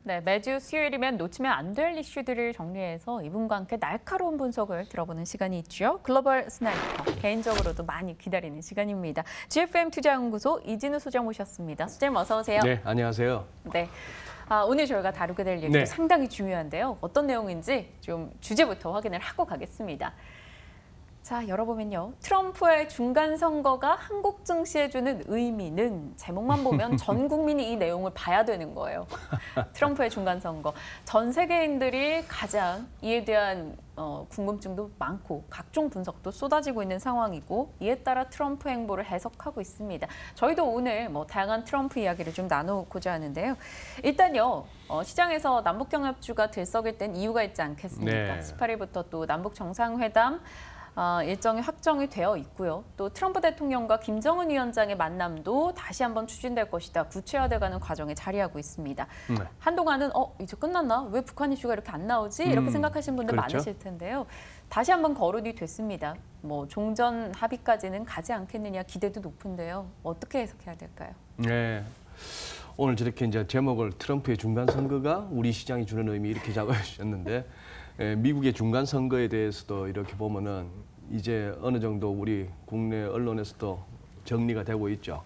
네, 매주 수요일이면 놓치면 안 될 이슈들을 정리해서 이분과 함께 날카로운 분석을 들어보는 시간이 있죠. 글로벌 스나이퍼, 개인적으로도 많이 기다리는 시간입니다. GFM 투자연구소 이진우 소장 모셨습니다. 소장님 어서 오세요. 네, 안녕하세요. 네, 오늘 저희가 다루게 될 얘기도 상당히 중요한데요. 어떤 내용인지 좀 주제부터 확인을 하고 가겠습니다. 자, 열어보면요. 트럼프의 중간 선거가 한국 증시에 주는 의미는 제목만 보면 전 국민이 이 내용을 봐야 되는 거예요. 트럼프의 중간 선거. 전 세계인들이 가장 이에 대한 궁금증도 많고 각종 분석도 쏟아지고 있는 상황이고 이에 따라 트럼프 행보를 해석하고 있습니다. 저희도 오늘 다양한 트럼프 이야기를 좀 나누고자 하는데요. 일단요. 시장에서 남북경협주가 들썩일 땐 이유가 있지 않겠습니까? 네. 18일부터 또 남북 정상회담 일정이 확정이 되어 있고요. 또 트럼프 대통령과 김정은 위원장의 만남도 다시 한번 추진될 것이다. 구체화돼가는 과정에 자리하고 있습니다. 한동안은 이제 끝났나? 왜 북한 이슈가 이렇게 안 나오지? 이렇게 생각하시는 분들 그렇죠. 많으실 텐데요. 다시 한번 거론이 됐습니다. 종전 합의까지는 가지 않겠느냐 기대도 높은데요. 어떻게 해석해야 될까요? 네. 오늘 저렇게 이제 제목을 트럼프의 중간 선거가 우리 시장이 주는 의미 이렇게 잡아주셨는데 미국의 중간 선거에 대해서도 이렇게 보면은 이제 어느 정도 우리 국내 언론에서도 정리가 되고 있죠.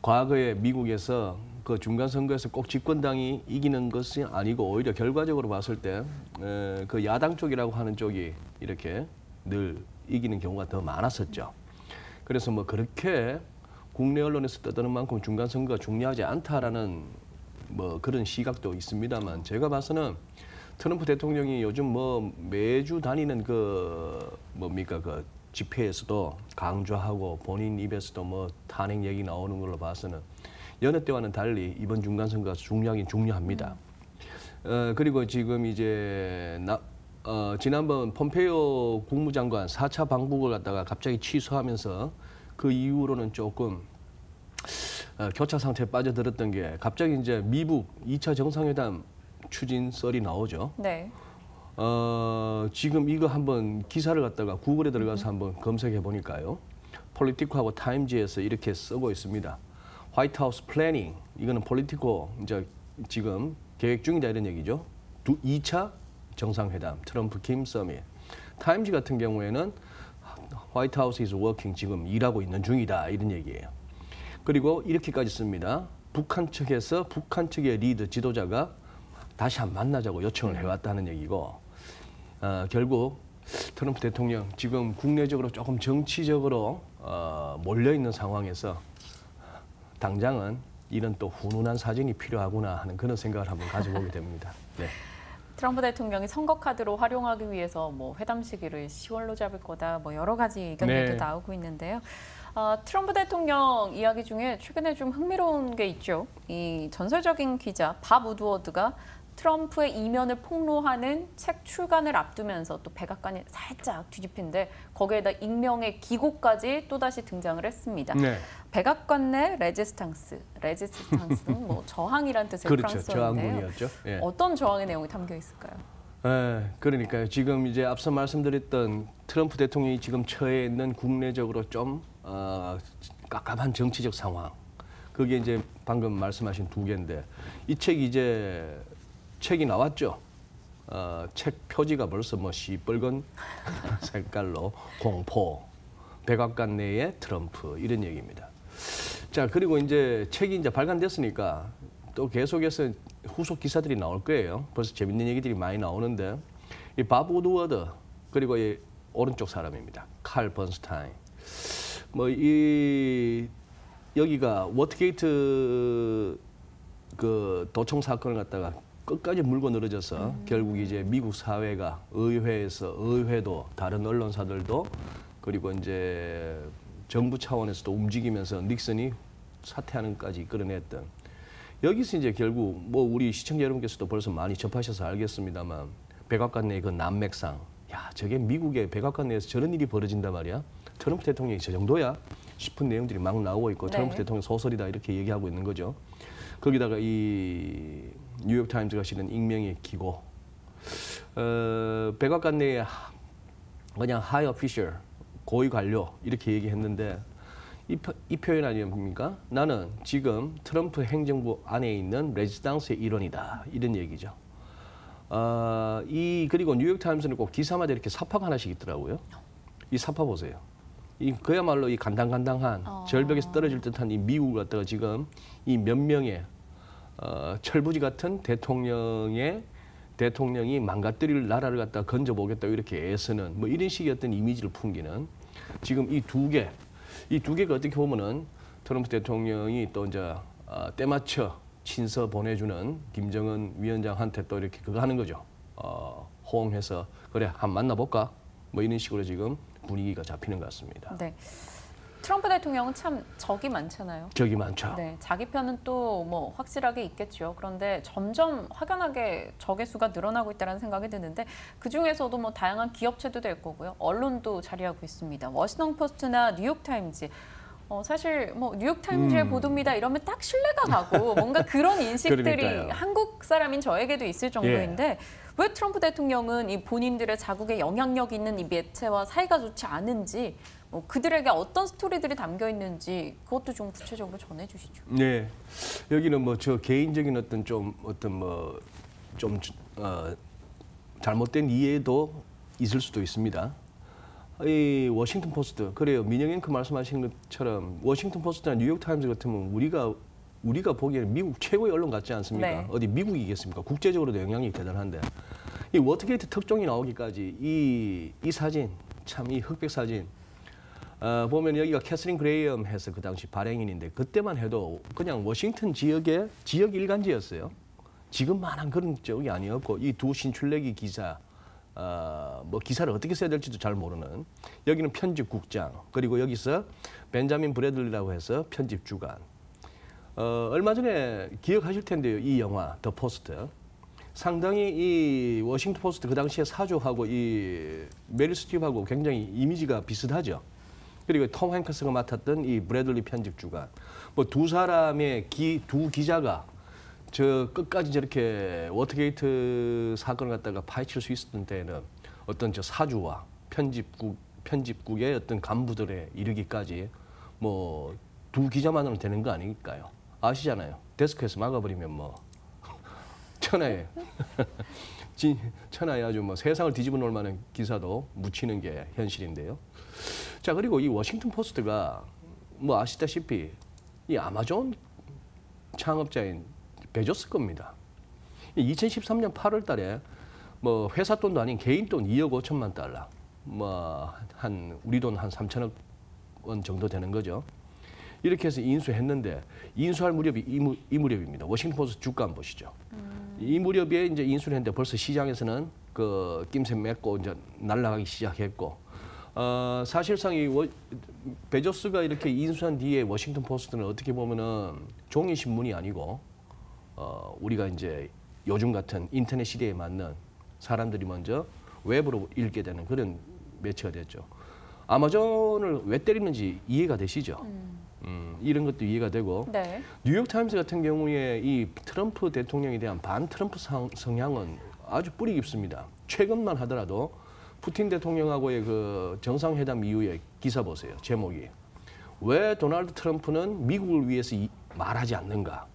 과거에 미국에서 그 중간 선거에서 꼭 집권당이 이기는 것이 아니고 오히려 결과적으로 봤을 때 그 야당 쪽이라고 하는 쪽이 이렇게 늘 이기는 경우가 더 많았었죠. 그래서 그렇게 국내 언론에서 떠드는 만큼 중간 선거가 중요하지 않다라는 그런 시각도 있습니다만 제가 봐서는 트럼프 대통령이 요즘 매주 다니는 그 집회에서도 강조하고 본인 입에서도 탄핵 얘기 나오는 걸로 봐서는 여느 때와는 달리 이번 중간 선거가 중요하긴 중요합니다. 그리고 지금 이제 지난번 폼페이오 국무장관 4차 방북을 갖다가 갑자기 취소하면서 그 이후로는 조금 교차 상태에 빠져들었던 게 갑자기 이제 미국 2차 정상회담 추진 썰이 나오죠. 네. 지금 이거 한번 기사를 갖다가 구글에 들어가서 한번 검색해 보니까요. 폴리티코하고 타임지에서 이렇게 쓰고 있습니다. 화이트하우스 플래닝, 이거는 폴리티코 이제 지금 계획 중이다 이런 얘기죠. 2차 정상회담, 트럼프 김 서밋. 타임지 같은 경우에는 화이트하우스 is working, 지금 일하고 있는 중이다 이런 얘기예요. 그리고 이렇게까지 씁니다. 북한 측에서 북한 측의 리더 지도자가 다시 한번 만나자고 요청을 해왔다는 얘기고 결국 트럼프 대통령 지금 국내적으로 조금 정치적으로 몰려있는 상황에서 당장은 이런 또 훈훈한 사진이 필요하구나 하는 그런 생각을 한번 가져보게 됩니다. 네. 트럼프 대통령이 선거 카드로 활용하기 위해서 회담 시기를 10월로 잡을 거다 여러 가지 의견들도 나오고 있는데요. 트럼프 대통령 이야기 중에 최근에 좀 흥미로운 게 있죠. 이 전설적인 기자 밥 우드워드가 트럼프의 이면을 폭로하는 책 출간을 앞두면서 또 백악관이 살짝 뒤집힌데 거기에다 익명의 기고까지 또다시 등장을 했습니다. 네. 백악관 내 레지스탕스는 저항이란 뜻의 그렇죠. 프랑스어인데요. 저항문이었죠. 예. 어떤 저항의 내용이 담겨 있을까요? 그러니까요. 지금 이제 앞서 말씀드렸던 트럼프 대통령이 지금 처해 있는 국내적으로 좀 깝깝한 정치적 상황. 그게 이제 방금 말씀하신 두 개인데 이 책이 나왔죠. 책 표지가 벌써 시뻘건 색깔로 공포, 백악관 내의 트럼프 이런 얘기입니다. 자, 그리고 이제 책이 이제 발간됐으니까 또 계속해서 후속 기사들이 나올 거예요. 벌써 재밌는 얘기들이 많이 나오는데 이 밥 우드워드 그리고 이 오른쪽 사람입니다. 칼 번스타인. 여기가 워터게이트 그 도청 사건을 갖다가 끝까지 물고 늘어져서 결국 이제 미국 사회가 의회도 다른 언론사들도 그리고 이제 정부 차원에서도 움직이면서 닉슨이 사퇴하는까지 이끌어냈던 여기서 이제 결국 우리 시청자 여러분께서도 벌써 많이 접하셔서 알겠습니다만 백악관 내의 그 난맥상, 야 저게 미국의 백악관 내에서 저런 일이 벌어진단 말이야. 트럼프 대통령이 저 정도야 싶은 내용들이 막 나오고 있고 트럼프 대통령 소설이다 이렇게 얘기하고 있는 거죠. 거기다가 이 뉴욕타임즈가 실은 익명의 기고, 백악관 내에 그냥 하이 오피셜, 고위 관료 이렇게 얘기했는데 이 표현 아닙니까? 나는 지금 트럼프 행정부 안에 있는 레지던스의 일원이다. 이런 얘기죠. 그리고 뉴욕타임스는 꼭 기사마다 이렇게 사파가 하나씩 있더라고요. 이 사파 보세요. 그야말로 이 간당간당한 절벽에서 떨어질 듯한 이 미국을 갖다가 지금 이 몇 명의 철부지 같은 대통령이 망가뜨릴 나라를 갖다가 건져보겠다 이렇게 애쓰는 뭐 이런 식의 어떤 이미지를 풍기는 지금 이 두 개가 어떻게 보면은 트럼프 대통령이 또 이제 때맞춰 친서 보내주는 김정은 위원장한테 또 이렇게 그거 하는 거죠. 호응해서 그래 한번 만나볼까? 뭐 이런 식으로 지금 분위기가 잡히는 것 같습니다. 네. 트럼프 대통령은 참 적이 많잖아요. 적이 많죠. 네, 자기 편은 또 뭐 확실하게 있겠죠. 그런데 점점 확연하게 적의 수가 늘어나고 있다는 생각이 드는데 그 중에서도 뭐 다양한 기업체도 될 거고요. 언론도 자리하고 있습니다. 워싱턴 포스트나 뉴욕 타임즈. 사실 뭐 뉴욕 타임즈의 보도입니다 이러면 딱 신뢰가 가고 뭔가 그런 인식들이 그러니까요. 한국 사람인 저에게도 있을 정도인데 왜 트럼프 대통령은 이 본인들의 자국에 영향력 있는 이 매체와 사이가 좋지 않은지 뭐 그들에게 어떤 스토리들이 담겨 있는지 그것도 좀 구체적으로 전해주시죠. 네, 여기는 뭐 저 개인적인 어떤 잘못된 이해도 있을 수도 있습니다. 이 워싱턴 포스트 그래요. 민영 앵커 말씀하신 것처럼 워싱턴 포스트나 뉴욕 타임즈 같으면 우리가 보기에는 미국 최고의 언론 같지 않습니까? 네. 어디 미국이겠습니까? 국제적으로도 영향이 대단한데 이 워터게이트 특종이 나오기까지 이 사진 참 이 흑백 사진 보면 여기가 캐서린 그레이엄 해서 그 당시 발행인인데 그때만 해도 그냥 워싱턴 지역 일간지였어요. 지금만한 그런 쪽이 아니었고 이 두 신출내기 기자 뭐 기사를 어떻게 써야 될지도 잘 모르는 여기는 편집국장 그리고 여기서 벤자민 브래들리라고 해서 편집주간 얼마 전에 기억하실 텐데요. 이 영화 더 포스트 상당히 이 워싱턴 포스트 그 당시에 사주하고 이 메릴 스트립하고 굉장히 이미지가 비슷하죠. 그리고 톰 행크스가 맡았던 이 브래들리 편집주간 뭐 두 사람의 두 기자가 저 끝까지 저렇게 워터게이트 사건을 갖다가 파헤칠 수 있었던 때에는 어떤 저 사주와 편집국의 어떤 간부들에 이르기까지 뭐 두 기자만으로는 되는 거 아닐까요? 아시잖아요. 데스크에서 막아버리면 뭐 천하에 아주 뭐 세상을 뒤집어 놓을 만한 기사도 묻히는 게 현실인데요. 자 그리고 이 워싱턴 포스트가 뭐 아시다시피 이 아마존 창업자인 베조스 겁니다. 2013년 8월 달에 뭐 회사 돈도 아닌 개인 돈 2억 5천만 달러, 뭐 한 우리 돈 한 3천억 원 정도 되는 거죠. 이렇게 해서 인수했는데 인수할 무렵이 이 무렵입니다. 워싱턴 포스트 주가 한번 보시죠. 이 무렵에 이제 인수를 했는데 벌써 시장에서는 그 낌새 맺고 이제 날아가기 시작했고 사실상 이 베조스가 이렇게 인수한 뒤에 워싱턴 포스트는 어떻게 보면은 종이 신문이 아니고 우리가 이제 요즘 같은 인터넷 시대에 맞는 사람들이 먼저 웹으로 읽게 되는 그런 매체가 됐죠. 아마존을 왜 때리는지 이해가 되시죠? 이런 것도 이해가 되고 네. 뉴욕타임스 같은 경우에 이 트럼프 대통령에 대한 반트럼프 성향은 아주 뿌리 깊습니다. 최근만 하더라도 푸틴 대통령하고의 그 정상회담 이후에 기사 보세요. 제목이 왜 도널드 트럼프는 미국을 위해서 말하지 않는가.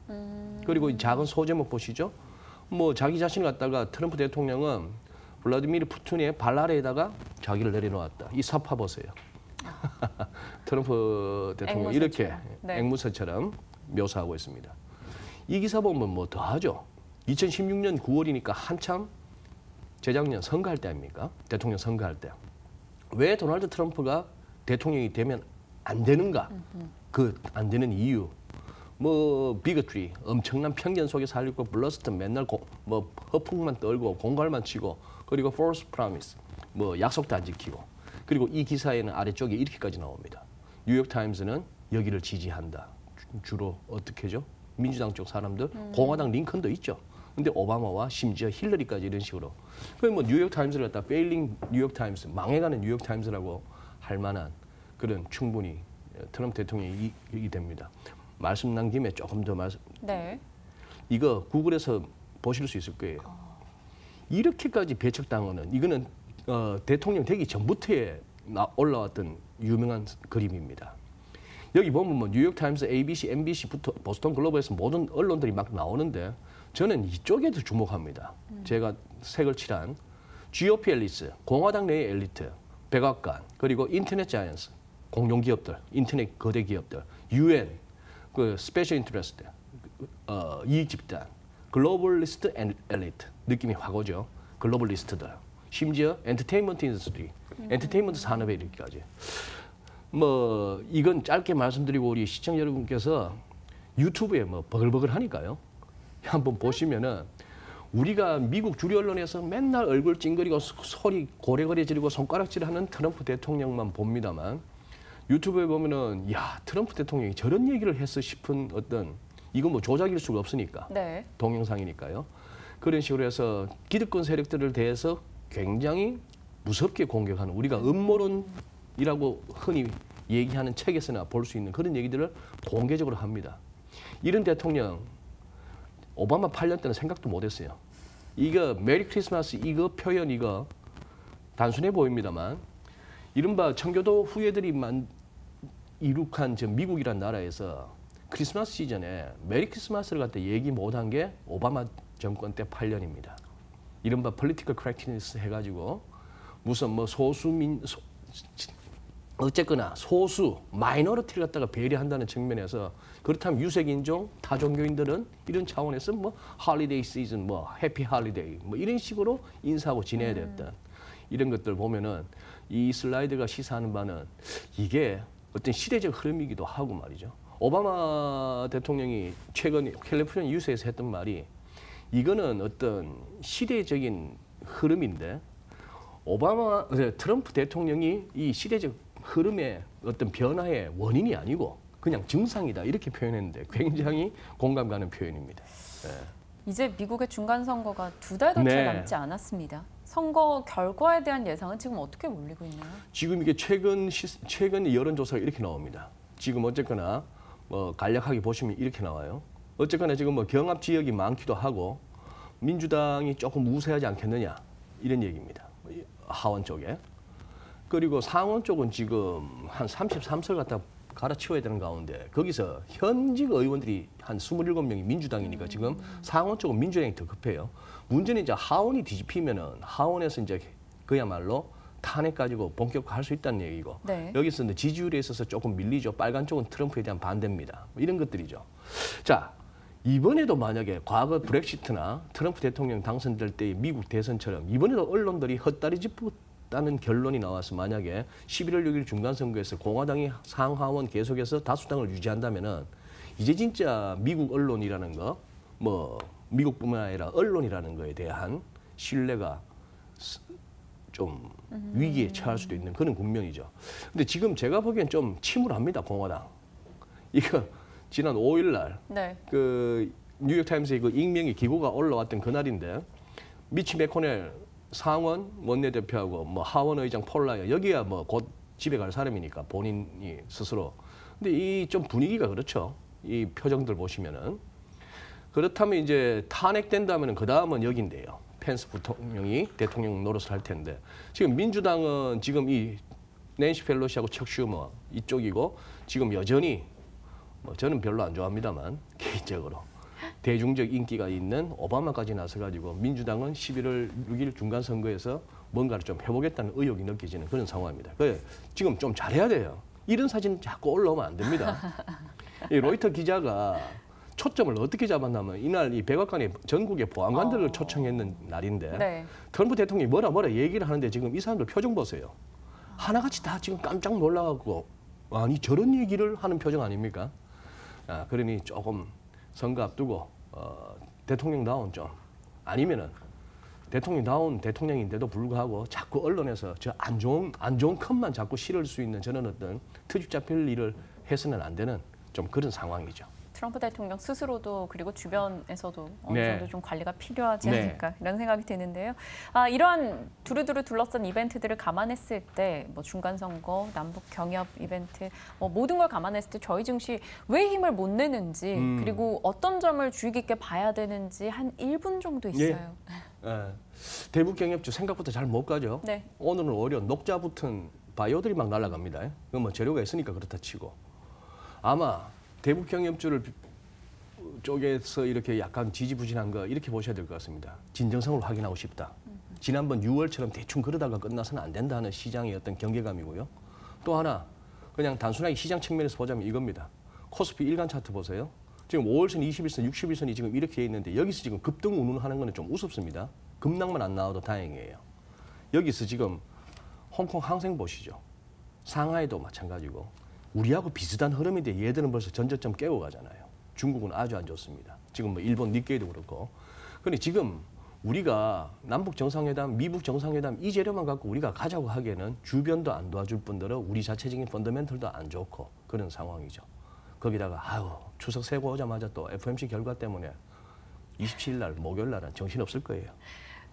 그리고 이 작은 소제목 보시죠. 뭐 자기 자신을 갖다가 트럼프 대통령은 블라디미르 푸틴의 발 아래에다가 자기를 내려놓았다. 이 사파 보세요. 트럼프 대통령 이렇게 네. 앵무새처럼 묘사하고 있습니다. 이 기사 보면 뭐 더하죠. 2016년 9월이니까 한참 재작년 선거할 때 아닙니까? 대통령 선거할 때. 왜 도널드 트럼프가 대통령이 되면 안 되는가? 그 안 되는 이유. 뭐 비거트리, 엄청난 편견 속에 살고 블러스트 맨날 뭐 허풍만 떨고 공갈만 치고 그리고 false promise, 뭐 약속도 안 지키고 그리고 이 기사에는 아래쪽에 이렇게까지 나옵니다. 뉴욕 타임스는 여기를 지지한다. 주로 어떻게죠? 민주당 쪽 사람들, 공화당 링컨도 있죠. 근데 오바마와 심지어 힐러리까지 이런 식으로. 그 뭐 뉴욕 타임스를 갖다 페일링 뉴욕 타임스, 망해가는 뉴욕 타임스라고 할 만한 그런 충분히 트럼프 대통령이 이익이 됩니다. 말씀 난 김에 조금 더 말씀. 네. 이거 구글에서 보실 수 있을 거예요. 이렇게까지 배척당하는 이거는 대통령 되기 전부터에 올라왔던 유명한 그림입니다. 여기 보면 뭐 뉴욕 타임스, ABC, MBC부터 보스턴 글로벌에서 모든 언론들이 막 나오는데 저는 이쪽에도 주목합니다. 제가 색을 칠한 GOP 엘리트, 공화당 내의 엘리트, 백악관, 그리고 인터넷 자이언스, 공룡 기업들, 인터넷 거대 기업들, UN, 그 스페셜 인터레스트, 이익 집단, 글로벌리스트 엘리트 느낌이 확 오죠. 글로벌리스트들, 심지어 엔터테인먼트 인더스트리, 엔터테인먼트 산업에 이르기까지. 뭐 이건 짧게 말씀드리고 우리 시청자 여러분께서 유튜브에 뭐 버글버글 하니까요. 한번 보시면은 우리가 미국 주류 언론에서 맨날 얼굴 찡그리고 소리 고래고래 지르고 손가락질하는 트럼프 대통령만 봅니다만 유튜브에 보면은 야 트럼프 대통령이 저런 얘기를 했어 싶은 어떤 이건 뭐 조작일 수가 없으니까 네. 동영상이니까요. 그런 식으로 해서 기득권 세력들을 대해서 굉장히 무섭게 공격하는 우리가 음모론이라고 흔히 얘기하는 책에서나 볼 수 있는 그런 얘기들을 공개적으로 합니다. 이런 대통령 오바마 8년 때는 생각도 못했어요. 이거 메리 크리스마스 이거 표현 이거 단순해 보입니다만 이른바 청교도 후예들이 이룩한 저 미국이란 나라에서 크리스마스 시즌에 메리 크리스마스를 갖다 얘기 못한 게 오바마 정권 때 8년입니다. 이른바 political correctness 해가지고 무슨 뭐 어쨌거나 소수 마이너리티를 갖다가 배려한다는 측면에서 그렇다면 유색인종 타종교인들은 이런 차원에서 뭐 할리데이 시즌 뭐 해피 할리데이 뭐 이런 식으로 인사하고 지내야 됐던 이런 것들 보면은 이 슬라이드가 시사하는 바는 이게 어떤 시대적 흐름이기도 하고 말이죠. 오바마 대통령이 최근 캘리포니아 뉴스에서 했던 말이 이거는 어떤 시대적인 흐름인데 트럼프 대통령이 이 시대적 흐름의 어떤 변화의 원인이 아니고 그냥 증상이다 이렇게 표현했는데 굉장히 공감 가는 표현입니다. 네. 이제 미국의 중간 선거가 2달도 채 네. 남지 않았습니다. 선거 결과에 대한 예상은 지금 어떻게 몰리고 있나요? 지금 이게 최근 여론조사가 이렇게 나옵니다. 지금 어쨌거나 뭐 간략하게 보시면 이렇게 나와요. 어쨌거나 지금 뭐 경합 지역이 많기도 하고 민주당이 조금 우세하지 않겠느냐 이런 얘기입니다. 하원 쪽에. 그리고 상원 쪽은 지금 한 33석 갖다 갈아치워야 되는 가운데 거기서 현직 의원들이 한 27명이 민주당이니까 지금 상원 쪽은 민주당이 더 급해요. 문제는 이제 하원이 뒤집히면은 하원에서 이제 그야말로 탄핵 가지고 본격화할 수 있다는 얘기고 네. 여기서 지지율에 있어서 조금 밀리죠. 빨간 쪽은 트럼프에 대한 반대입니다. 뭐 이런 것들이죠. 자 이번에도 만약에 과거 브렉시트나 트럼프 대통령 당선될 때의 미국 대선처럼 이번에도 언론들이 헛다리 짚었다는 결론이 나와서 만약에 11월 6일 중간선거에서 공화당이 상하원 계속해서 다수당을 유지한다면은 이제 진짜 미국 언론이라는 거, 뭐 미국뿐만 아니라 언론이라는 거에 대한 신뢰가 좀 위기에 처할 수도 있는 그런 국면이죠. 근데 지금 제가 보기엔 좀 침울합니다, 공화당. 이거 지난 5일 날 네. 그 뉴욕타임스의 그 익명의 기고가 올라왔던 그날인데 미치 매코넬 상원 원내대표하고 뭐 하원 의장 폴라이어 여기야 뭐 곧 집에 갈 사람이니까 본인이 스스로. 근데 이 좀 분위기가 그렇죠. 이 표정들 보시면은 그렇다면 이제 탄핵된다면은 그 다음은 여긴데요. 펜스 부통령이 대통령 노릇을 할 텐데 지금 민주당은 지금 이 낸시 펠로시하고 척 슈머 이쪽이고 지금 여전히 뭐 저는 별로 안 좋아합니다만 개인적으로 대중적 인기가 있는 오바마까지 나서가지고 민주당은 11월 6일 중간선거에서 뭔가를 좀 해보겠다는 의욕이 느껴지는 그런 상황입니다. 그래 지금 좀 잘해야 돼요. 이런 사진 자꾸 올라오면 안 됩니다. 이 로이터 기자가 초점을 어떻게 잡았냐면 이날 이 백악관의 전국의 보안관들을 초청했는 날인데 네. 트럼프 대통령이 뭐라 얘기를 하는데 지금 이 사람들 표정 보세요. 하나같이 다 지금 깜짝 놀라갖고 아니 저런 얘기를 하는 표정 아닙니까? 그러니 조금 선거 앞두고 대통령다운 좀 아니면은 대통령다운 대통령인데도 불구하고 자꾸 언론에서 저 안 좋은 컷만 자꾸 실을 수 있는 저는 어떤 트집 잡힐 일을 해서는 안 되는 좀 그런 상황이죠. 트럼프 대통령 스스로도 그리고 주변에서도 어느 네. 정도 좀 관리가 필요하지 네. 않을까 이런 생각이 드는데요. 이러한 두루두루 둘러싼 이벤트들을 감안했을 때 뭐 중간 선거, 남북 경협 이벤트 모든 걸 감안했을 때 저희 증시 왜 힘을 못 내는지 그리고 어떤 점을 주의 깊게 봐야 되는지 한 1분 정도 있어요. 대북 경협주 생각보다 잘 못 가죠. 네. 오늘은 오히려 녹자 붙은 바이오들이 막 날아갑니다. 그건 뭐 재료가 있으니까 그렇다 치고. 아마 대북 경협주를 쪽에서 이렇게 약간 지지부진한 거 이렇게 보셔야 될 것 같습니다. 진정성을 확인하고 싶다. 지난번 6월처럼 대충 그러다가 끝나서는 안 된다는 시장의 어떤 경계감이고요. 또 하나 그냥 단순하게 시장 측면에서 보자면 이겁니다. 코스피 일간 차트 보세요. 지금 5월선, 20일선, 60일선이 지금 이렇게 돼 있는데 여기서 지금 급등 운운하는 거는 좀 우습습니다. 급락만 안 나와도 다행이에요. 여기서 지금 홍콩 항생 보시죠. 상하이도 마찬가지고 우리하고 비슷한 흐름인데 얘들은 벌써 전저점 깨고 가잖아요. 중국은 아주 안 좋습니다. 지금 뭐 일본 니케이도 그렇고. 그런데 지금 우리가 남북 정상회담, 미북 정상회담 이 재료만 갖고 우리가 가자고 하기에는 주변도 안 도와줄 뿐더러 우리 자체적인 펀더멘털도 안 좋고 그런 상황이죠. 거기다가 추석 세고 오자마자 또 FOMC 결과 때문에 27일 날 목요일 날은 정신없을 거예요.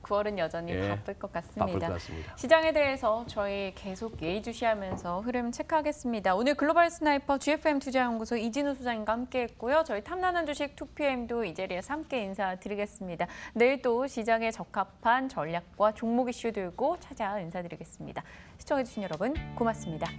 9월은 여전히 바쁠 것 같습니다. 바쁠 것 같습니다. 시장에 대해서 저희 계속 예의주시하면서 흐름 체크하겠습니다. 오늘 글로벌 스나이퍼 GFM 투자연구소 이진우 소장님과 함께했고요. 저희 탐나는 주식 2PM도 이 자리에서 함께 인사드리겠습니다. 내일 또 시장에 적합한 전략과 종목 이슈 들고 찾아 인사드리겠습니다. 시청해주신 여러분 고맙습니다.